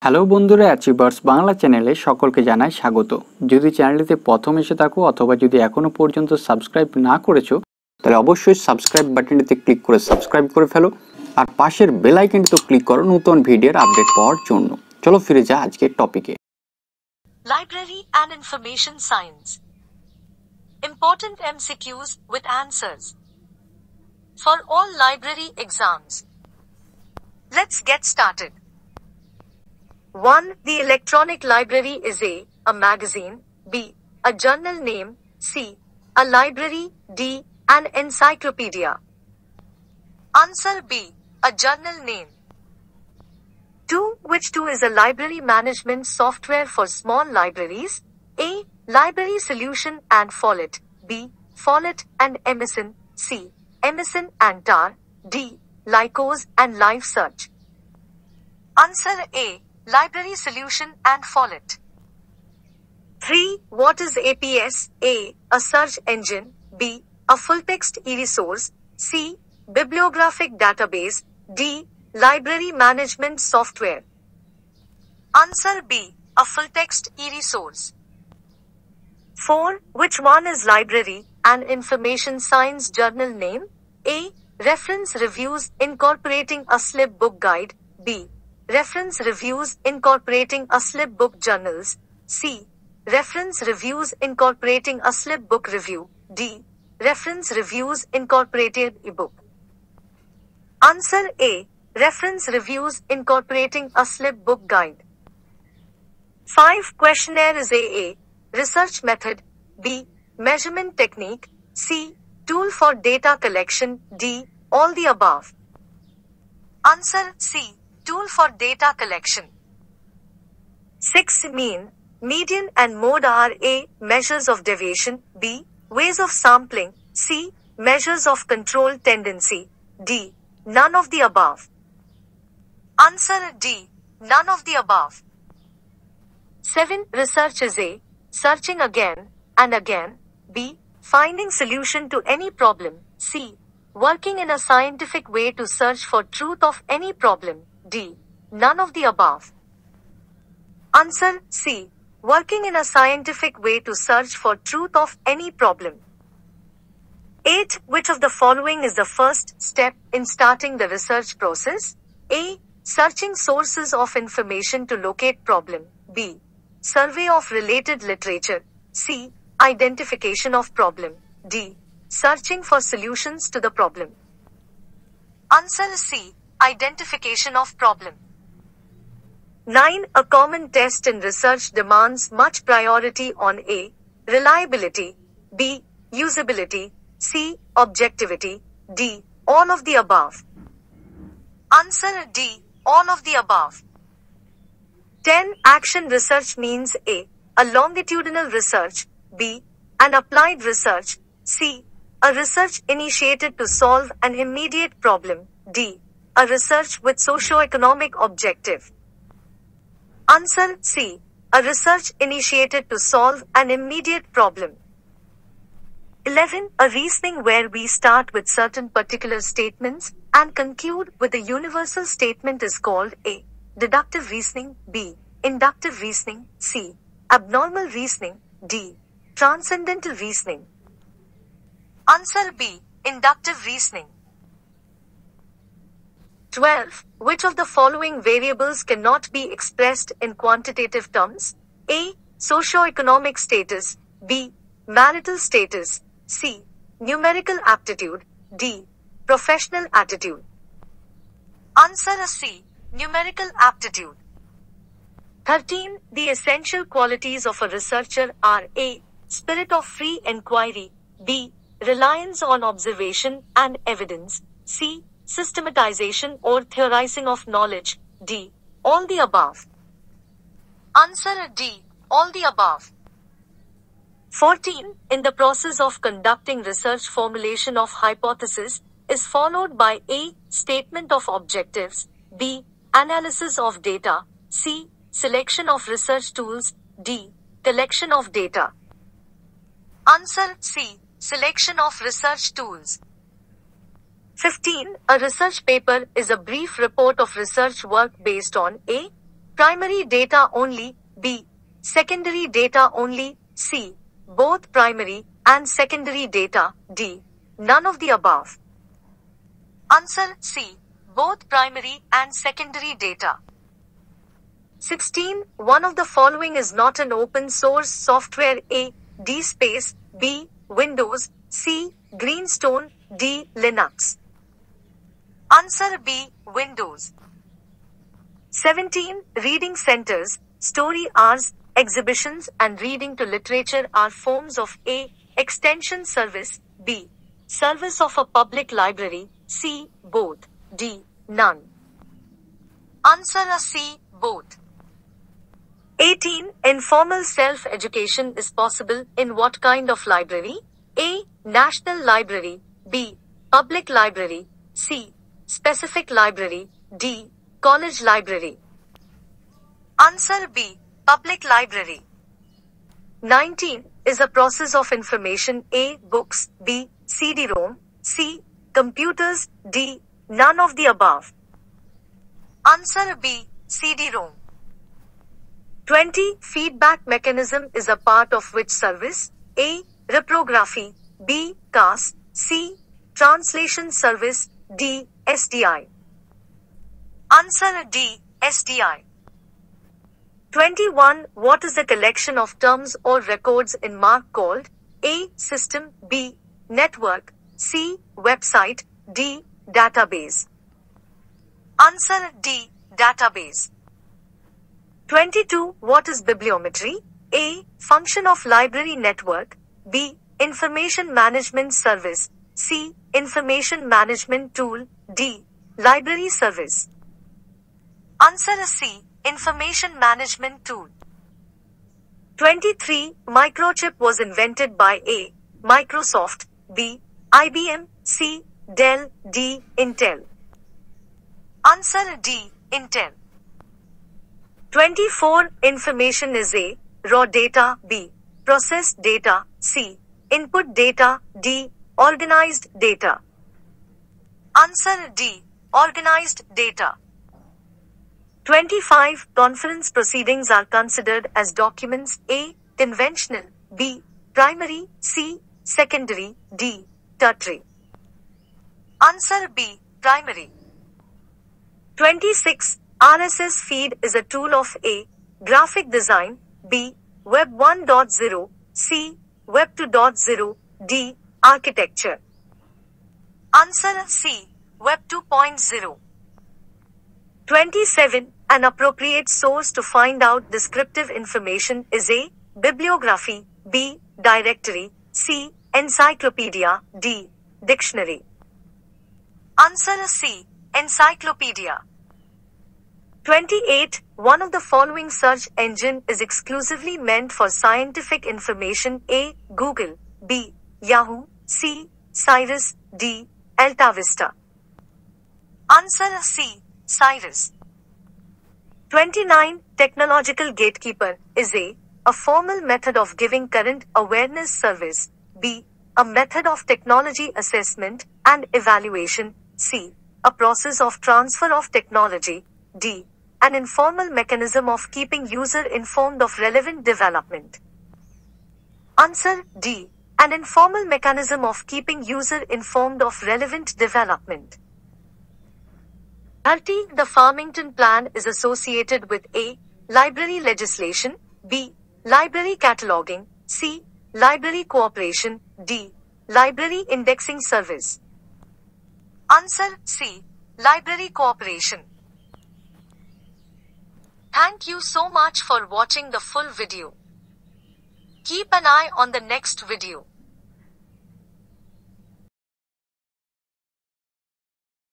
Hello বন্ধুরা, achievers Bangla চ্যানেলে সকলকে জানাই স্বাগত। যদি চ্যানেলটিতে প্রথম এসে থাকো অথবা যদি এখনো পর্যন্ত সাবস্ক্রাইব না করেছো তাহলে অবশ্যই সাবস্ক্রাইব বাটনটিতে ক্লিক করে সাবস্ক্রাইব করে ফেলো আর পাশের বেল আইকনটিতে ক্লিক করো নতুন ভিডিওর আপডেট পাওয়ার জন্য। চলো ফিরে যা আজকের টপিকে। Library and Information Science. Important MCQs with answers for all library exams. Let's get started. 1. The electronic library is a magazine, b. a journal name, c. a library, d. an encyclopedia. Answer B. a journal name. 2. Which 2 is a library management software for small libraries? A. Library Solution and Follett, b. Follett and Emerson, c. Emerson and Tar, d. Lycos and Live Search. Answer A. Library Solution and Follett. 3. What is APS? A. A search engine, b. a full-text e-resource, c. bibliographic database, d. library management software. Answer B. a full-text e-resource. 4. Which one is Library and Information Science journal name? A. Reference Reviews Incorporating a Slip Book Guide, b. Reference Reviews Incorporating a Slip Book Journals, c. Reference Reviews Incorporating a Slip Book Review, d. Reference Reviews Incorporated ebook. Answer A. Reference Reviews Incorporating a Slip Book Guide. 5. Questionnaire is A. Research method, b. Measurement technique, c. Tool for data collection, d. All the above. Answer C. Tool for data collection. 6. Mean, median and mode are A. Measures of deviation, b. Ways of sampling, c. Measures of control tendency, d. None of the above. Answer D. None of the above. 7. Research is A. Searching again and again, b. Finding solution to any problem, c. Working in a scientific way to search for truth of any problem, d. None of the above. Answer C. Working in a scientific way to search for truth of any problem. 8. Which of the following is the first step in starting the research process? A. Searching sources of information to locate problem, b. Survey of related literature, c. Identification of problem, d. Searching for solutions to the problem. Answer C. Identification of problem. 9. A common test in research demands much priority on A. Reliability, b. Usability, c. Objectivity, d. All of the above. Answer D. All of the above. 10. Action research means A. A longitudinal research, b. An applied research, c. A research initiated to solve an immediate problem, d. A research with socio-economic objective. Answer C. A research initiated to solve an immediate problem. 11. A reasoning where we start with certain particular statements and conclude with a universal statement is called A. Deductive reasoning, b. Inductive reasoning, c. Abnormal reasoning, d. Transcendental reasoning. Answer B. Inductive reasoning. 12. Which of the following variables cannot be expressed in quantitative terms? A. Socioeconomic status, b. Marital status, c. Numerical aptitude, d. Professional attitude. Answer C. Numerical aptitude. 13. The essential qualities of a researcher are A. Spirit of free inquiry, b. Reliance on observation and evidence, c. Systematization or theorizing of knowledge, d. All the above. Answer D. All the above. 14. In the process of conducting research, formulation of hypothesis is followed by A. Statement of objectives, b. Analysis of data, c. Selection of research tools, d. Collection of data. Answer C. Selection of research tools. 15. A research paper is a brief report of research work based on A. primary data only, B. secondary data only, C. both primary and secondary data, D. none of the above. Answer C. both primary and secondary data. 16. One of the following is not an open source software: A. DSpace, B. Windows, C. Greenstone, D. Linux. Answer B. Windows. 17. Reading centers, story hours, exhibitions and reading to literature are forms of A. extension service, B. service of a public library, C. both, D. none. Answer A. C. both. 18. Informal self-education is possible in what kind of library? A. National library, B. public library, C. specific library, D. college library. Answer B. public library. 19. Is a process of information: A. books, B. CD-ROM, C. computers, D. none of the above. Answer B. CD-ROM. 20. Feedback mechanism is a part of which service? A. reprography, B. CAS, C. translation service, D. SDI. Answer D. SDI. 21. What is the collection of terms or records in MARC called? A. system, B. network, C. website, D. database. Answer D. database. 22. What is bibliometry? A. function of library network, B. information management service, C. information management tool, D. library service. Answer C. information management tool. 23. Microchip was invented by A. Microsoft, B. IBM, C. Dell, D. Intel. Answer D. Intel. 24. Information is A. raw data, B. processed data, C. input data, D. organized data. Answer D. organized data. 25. Conference proceedings are considered as documents: A. conventional, B. primary, C. secondary, D. tertiary. Answer B. primary. 26. RSS feed is a tool of A. graphic design, B. Web 1.0, C. Web 2.0, D. architecture. Answer C. Web 2.0. 27. An appropriate source to find out descriptive information is A. bibliography, B. directory, C. encyclopedia, D. dictionary. Answer C. encyclopedia. 28. One of the following search engine is exclusively meant for scientific information: A. Google, B. Yahoo, C. Cyrus, D. AltaVista. Answer C. Cyrus. 29. Technological gatekeeper is A. a formal method of giving current awareness service, B. a method of technology assessment and evaluation, C. a process of transfer of technology, D. an informal mechanism of keeping user informed of relevant development. Answer D. An informal mechanism of keeping user informed of relevant development. 30. The Farmington Plan is associated with A. library legislation, B. library cataloging, C. library cooperation, D. library indexing service. Answer C. library cooperation. Thank you so much for watching the full video. Keep an eye on the next video.